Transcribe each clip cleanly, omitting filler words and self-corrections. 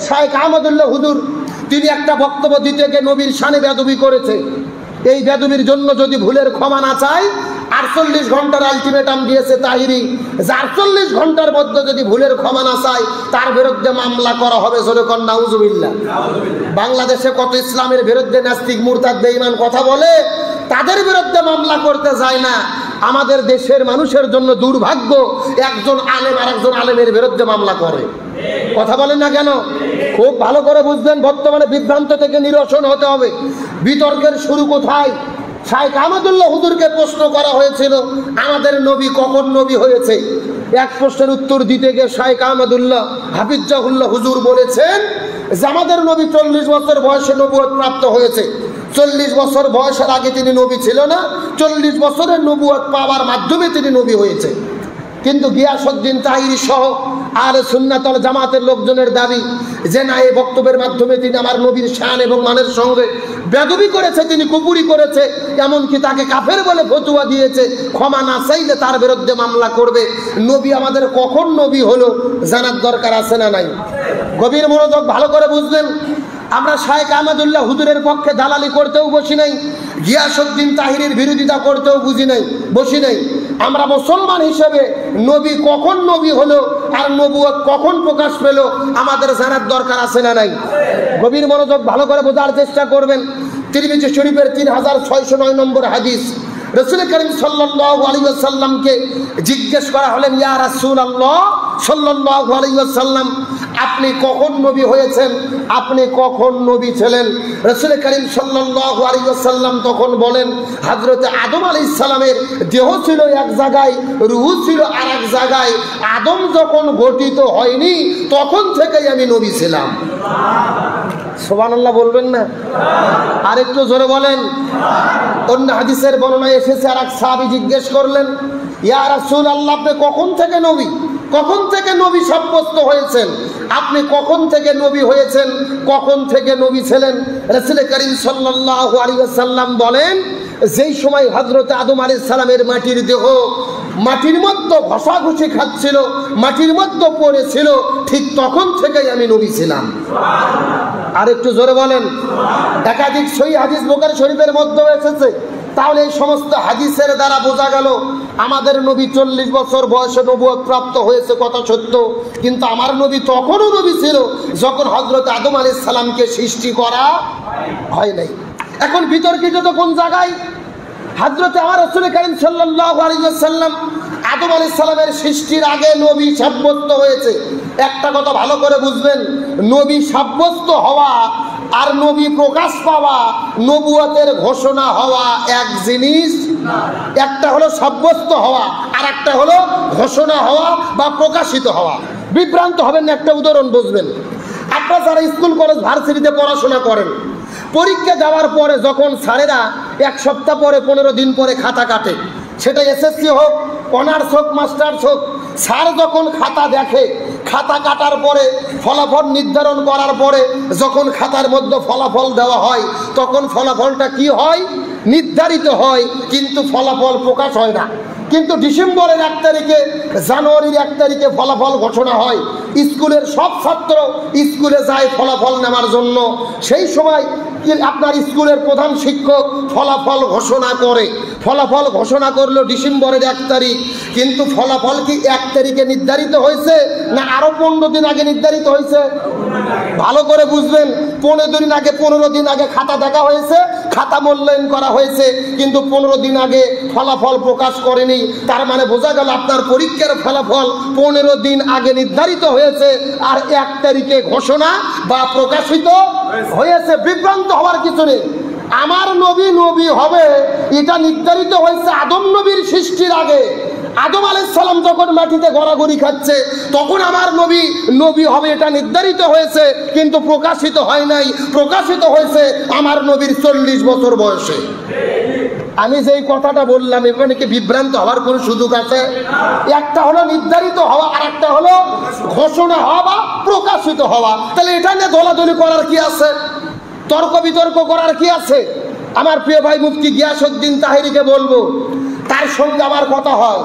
শাইখ আহমদুল্লাহ হুজুর তিনি একটা বক্তব্য দিতে গিয়ে নবীর শানে বেয়াদবি করেছে। এই বেয়াদবির জন্য যদি ভুলের ক্ষমা না চায়, 48 ঘন্টার আলটিমেটাম দিয়েছে তাহিরি, যে 48 ঘন্টার মধ্যে যদি ভুলের ক্ষমা না চায় তার বিরুদ্ধে মামলা করা হবে। যেরকম নাউজুবিল্লাহ। বাংলাদেশে কত ইসলামের বিরুদ্ধে নাস্তিক মুরতাদ বেঈমান কথা বলে, তাদের বিরুদ্ধে মামলা করতে যায় না। আমাদের দেশের মানুষের জন্য দুর্ভাগ্য, একজন আলেম আর একজন আলেমের বিরুদ্ধে মামলা করে। কথা বলেন না কেন? খুব ভালো করে বুঝবেন, বর্তমানে বিভ্রান্ত থেকে নিরসন হতে হবে। বিতর্কের শুরু কোথায়? শাইখ আহমদুল্লাহ হুজুরকে প্রশ্ন করা হয়েছিল, আমাদের নবী কখন নবী হয়েছে? এক প্রশ্নের উত্তর দিতে গিয়ে শাইখ আহমদুল্লাহ হাফিজাহুল্লাহ হুজুর বলেছেন যে আমাদের নবী 40 বছর বয়সে নবুয়ত প্রাপ্ত হয়েছে। 40 বছর বয়সের আগে তিনি নবী ছিল না, 40 বছরের নবুয়ত পাওয়ার মাধ্যমে তিনি নবী হয়েছে। কিন্তু গিয়াসউদ্দিন তাহিরি সহ আহলে সুন্নাত ওয়াল জামাতের লোকজনের দাবি যে না, এই বক্তব্যের মাধ্যমে তিনি আমার নবীর শান এবং মানের সঙ্গে বেয়াদবি করেছে, তিনি কুফরি করেছে, এমনকি তাকে কাফের বলে ফতোয়া দিয়েছে। ক্ষমা না চাইলে তার বিরুদ্ধে মামলা করবে। নবী আমাদের কখন নবী হলো জানার দরকার আছে না নাই? গভীর মনোযোগ, ভালো করে বুঝলেন। আমরা শাইখ আহমদুল্লাহ হুজুরের পক্ষে দালালি করতেও বসি নাই, গিয়াসউদ্দিন তাহিরির বিরোধিতা করতেও বসি নাই। আমরা মুসলমান হিসেবে নবী কখন নবী হলো আর নবুয়ত কখন প্রকাশ পেল আমাদের জানার দরকার আছে না নাই? গভীর মনোযোগ, ভালো করে বোঝার চেষ্টা করবেন। তিরমিজি শরীফের 3609 নম্বর হাদিস, রাসূল করিম সাল্লাল্লাহু আলাইহি ওয়াসাল্লামকে জিজ্ঞেস করা হলেন, ইয়া রাসূলুল্লাহ সাল্লাল্লাহু আলাইহি ওয়াসাল্লাম, আপনি কখন নবী হয়েছেন? আপনি কখন নবী ছিলেন? রাসূল করিম সাল্লাল্লাহু আলাইহি ওয়াসাল্লাম তখন বলেন, হযরত আদম আলাইহিস সালামের দেহ ছিল এক জায়গায়, রূহ ছিল আরেক জায়গায়। আদম যখন গঠিত হয়নি তখন থেকেই আমি নবী ছিলাম। সুবহানাল্লাহ বলবেন না? আর একটু জোরে বলেন। অন্য হাদিসের বর্ণনায় এসেছে, আর এক সাহাবী জিজ্ঞেস করলেন, ইয়া রাসূলুল্লাহ, আপনি কখন থেকে নবী, কখন থেকে নবী সাব্যস্ত হয়েছেন? আপনি কখন থেকে নবী হয়েছেন, কখন থেকে নবী ছিলেন? রাসূল করিম সাল্লাল্লাহু আলাইহি ওয়াসাল্লাম বলেন, যেই সময় হযরত আদম আলাইহিস সালামের মাটির দেহ মাটির মধ্যে ঘষাঘষি খাচ্ছিল, মাটির মধ্যে পড়েছিল, ঠিক তখন থেকেই আমি নবী ছিলাম। আর একটু জোরে বলেন। একাধিক সহিহ হাদিস বুখারী শরীফের মধ্যে এসেছে। তাহলে এই সমস্ত হাদিসের দ্বারা বোঝা গেল আমাদের নবী 40 বছর বয়সে নবুয়ত প্রাপ্ত হয়েছে, কথা সত্য। কিন্তু আমার নবী তখনও নবী ছিল যখন হযরত আদম আলাইহিস সালামকে সৃষ্টি করা হয় নাই। এখন বিতর্কিত তো কোন জায়গায়? হযরত আমার রাসূল করিম সাল্লাল্লাহু আলাইহি ওয়াসাল্লাম আদম আলাইহিস সালামের সৃষ্টির আগে নবী সাব্যস্ত হয়েছে। একটা কথা ভালো করে বুঝবেন, নবী সাব্যস্ত হওয়া আর নবী প্রকাশ পাওয়া, নবুয়তের ঘোষণা হওয়া এক জিনিস। একটা হলো সাব্যস্ত হওয়া, আর একটা হলো ঘোষণা হওয়া বা প্রকাশিত হওয়া। বিভ্রান্ত হবেন না, একটা উদাহরণ বুঝবেন। আপনারা যারা স্কুল কলেজ ভার্সিটিতে পড়াশোনা করেন, পরীক্ষা দেওয়ার পরে যখন স্যারেরা 1 সপ্তাহ পরে 15 দিন পরে খাতা কাটে, সেটা এসএসসি হোক, অনার্স হোক, মাস্টার্স হোক, স্যার যখন খাতা দেখে, খাতা কাটার পরে ফলাফল নির্ধারণ করার পরে যখন খাতার মধ্যে ফলাফল দেওয়া হয়, তখন ফলাফলটা কি হয়? নির্ধারিত হয়, কিন্তু ফলাফল প্রকাশ হয় না। কিন্তু ডিসেম্বরের 1 তারিখে, জানুয়ারির 1 তারিখে ফলাফল ঘোষণা হয়। স্কুলের সব ছাত্র স্কুলে যায় ফলাফল নেওয়ার জন্য। সেই সময় আপনার স্কুলের প্রধান শিক্ষক ফলাফল ঘোষণা করে। ফলাফল ঘোষণা করলো ডিসেম্বরের 1 তারিখ, কিন্তু ফলাফল কি 1 তারিখে নির্ধারিত হয়েছে না আরো 15 দিন আগে নির্ধারিত হয়েছে? ভালো করে বুঝবেন। 15 দিন আগে খাতা দেখা হয়েছে, খাতা মূল্যায়ন করা হয়েছে, কিন্তু 15 দিন আগে ফলাফল প্রকাশ করেনি। তার মানে বোঝা গেল আপনার পরীক্ষার ফলাফল 15 দিন আগে নির্ধারিত হয়েছে, আর 1 তারিখে ঘোষণা বা প্রকাশিত হয়েছে। বিভ্রান্ত হওয়ার কিছু নেই। আমার নবী নবী হবে এটা নির্ধারিত হয়েছে আদম নবীর সৃষ্টির আগে। আদম আলাইহিস সালাম যখন মাটিতে গড়াগড়ি খাচ্ছে, তখন আমার নবী নবী হবে এটা নির্ধারিত হয়েছে, কিন্তু প্রকাশিত হয় নাই। প্রকাশিত হয়েছে আমার নবীর 40 বছর বয়সে। আমি যেই কথাটা বললাম, এখানে কি বিভ্রান্ত হওয়ার কোনো সুযোগ আছে? একটা হলো নির্ধারিত হওয়া, আর একটা হলো ঘোষণা হওয়া বা প্রকাশিত হওয়া। তাহলে এটা নিয়ে দলাদলি করার কি আছে? তর্ক বিতর্ক করার কি আছে? আমার প্রিয় ভাই মুফতি গিয়াসউদ্দিন তাহিরিকে বলবো, তার সঙ্গে আমার কথা হয়,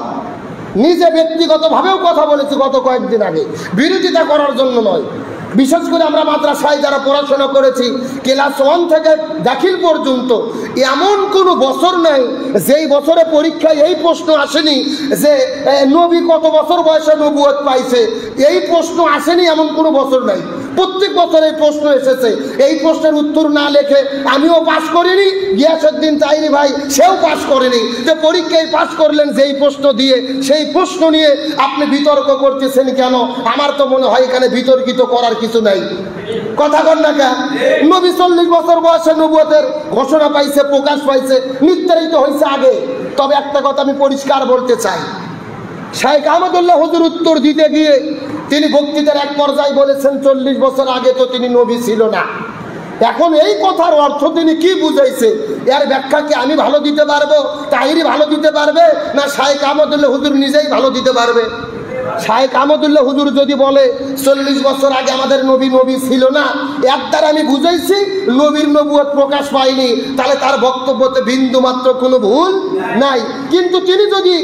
নিজে ব্যক্তিগতভাবেও কথা বলেছি গত কয়েকদিন আগে, বিরোধিতা করার জন্য নয়। বিশেষ করে আমরা মাদ্রাসায় যারা পড়াশোনা করেছি ক্লাস 1 থেকে দাখিল পর্যন্ত এমন কোনো বছর নাই যেই বছরে পরীক্ষায় এই প্রশ্ন আসেনি যে নবী কত বছর বয়সে নবুয়ত পাইছে, এই প্রশ্ন আসেনি এমন কোনো বছর নাই। প্রত্যেক বছর এই প্রশ্ন এসেছে। এই প্রশ্নের উত্তর না লেখে আমিও পাস করিনি, গিয়াসউদ্দিন তাইরি ভাই সেও পাস করেনি। যে পরীক্ষায় পাস করলেন যেই প্রশ্ন দিয়ে, সেই প্রশ্ন নিয়ে আপনি বিতর্ক করতেছেন কেন? আমার তো মনে হয় এখানে বিতর্কিত করার কিছু নাই। কথা কন না কেন? নবী 40 বছর বয়সে নবুয়তের ঘোষণা পাইছে, প্রকাশ পাইছে, নির্ধারিত হয়েছে আগে। তবে একটা কথা আমি পরিষ্কার বলতে চাই, শাইখ আহমদুল্লাহ হুজুর উত্তর দিতে গিয়ে তিনি বক্তৃতার এক পর্যায়ে বলেছেন 40 বছর আগে তো তিনি নবী ছিল না। এখন এই কথার অর্থ তিনি কি বুঝাইছে, এর ব্যাখ্যা কি আমি ভালো দিতে পারবো, তাহিরি ভালো দিতে পারবে, না শাইখ আহমদুল্লাহ হুজুর নিজেই ভালো দিতে পারবে? শাইখ আহমদুল্লাহ হুজুর যদি বলে 40 বছর আগে আমাদের নবী ছিল না, এর দ্বারা আমি বুঝাইছি নবীর নবুয়ত প্রকাশ পায়নি, তাহলে তার বক্তব্যতে বিন্দু মাত্র কোনো ভুল নাই। কিন্তু তিনি যদি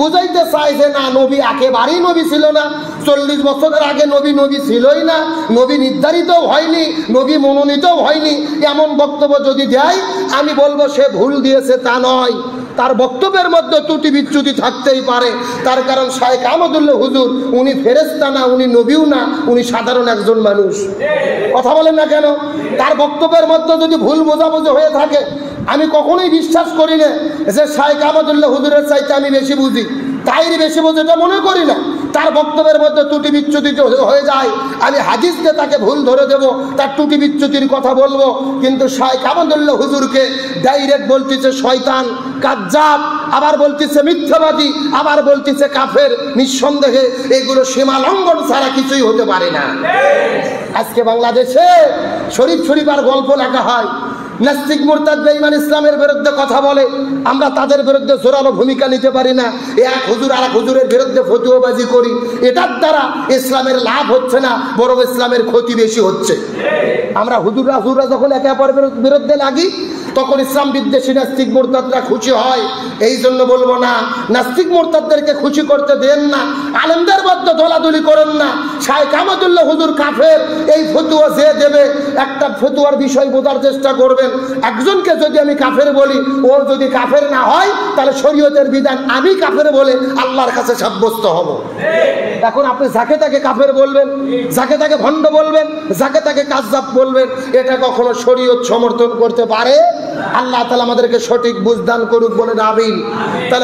বুঝাইতে চায় যে না, নবী একেবারেই নবী ছিল না, 40 বছরের আগে নবী ছিলই না, নবী নির্ধারিতও হয়নি, নবী মনোনীতও হয়নি, এমন বক্তব্য যদি দেয়, আমি বলবো সে ভুল দিয়েছে তা নয়, তার বক্তব্যের মধ্যে ত্রুটি বিচ্যুতি থাকতেই পারে। তার কারণ শাইখ আহমদুল্লাহ হুজুর উনি ফেরেশতা না, উনি নবীও না, উনি সাধারণ একজন মানুষ। কথা বলেন না কেন? তার বক্তব্যের মধ্যে যদি ভুল বোঝাবুঝি হয়ে থাকে, আমি কখনোই বিশ্বাস করি না যে শাইখ আহমদুল্লাহ হুজুরের চাইতে আমি বেশি বুঝি, তাইরি বেশি বুঝি, এটা মনে করি না। তার বক্তব্যের মধ্যে ত্রুটি বিচ্যুতি হয়ে যায়, আমি হাদিস দিয়ে তাকে ভুল ধরে দেব, তার ত্রুটি বিচ্যুতির কথা বলবো। কিন্তু শাইখ আহমদুল্লাহ হুজুরকে ডাইরেক্ট বলতেছে শয়তান, কাজ্জাব, আবার বলতেছে মিথ্যাবাদী, আবার বলতেছে কাফের। নিঃসন্দেহে এগুলো সীমা লঙ্ঘন ছাড়া কিছুই হতে পারে না। আজকে বাংলাদেশে শরীফ আর গল্প লেখা হয়, নাস্তিক মুরতাদ বেঈমান ইসলামের বিরুদ্ধে কথা বলে, আমরা তাদের বিরুদ্ধে জোরালো ভূমিকা নিতে পারি না। এক হুজুর আর এক হুজুরের বিরুদ্ধে ফতুয়াবাজি করি, এটার দ্বারা ইসলামের লাভ হচ্ছে না, বরং ইসলামের ক্ষতি বেশি হচ্ছে। আমরা হুজুররা যখন একে অপরের বিরুদ্ধে লাগি, তখন ইসলাম বিদ্বেষী নাস্তিক মুরতাদরা খুশি হয়। এই জন্য বলবো না, নাস্তিক মুরতাদদেরকে খুশি করতে দেন না, আলেমদের মধ্যে দোলাদুলি করেন না। শাইখ আহমদুল্লাহ হুজুর কাফের, এই ফতুয়া যে দেবে একটা ফতুয়ার বিষয় বোঝার চেষ্টা করবেন। একজনকে যদি আমি কাফের বলি, ও যদি কাফের না হয়, তাহলে শরীয়তের বিধান আমি কাফের বলে আল্লাহর কাছে সাব্যস্ত হব। এখন আপনি যাকে তাকে কাফের বলবেন, যাকে তাকে ভণ্ড বলবেন, যাকে তাকে কাজ্জাব বলবেন, এটা কখনো শরীয়ত সমর্থন করতে পারে? আল্লাহ তাআলা আমাদেরকে সঠিক বুঝদান করুক বলে আমিন। তাহলে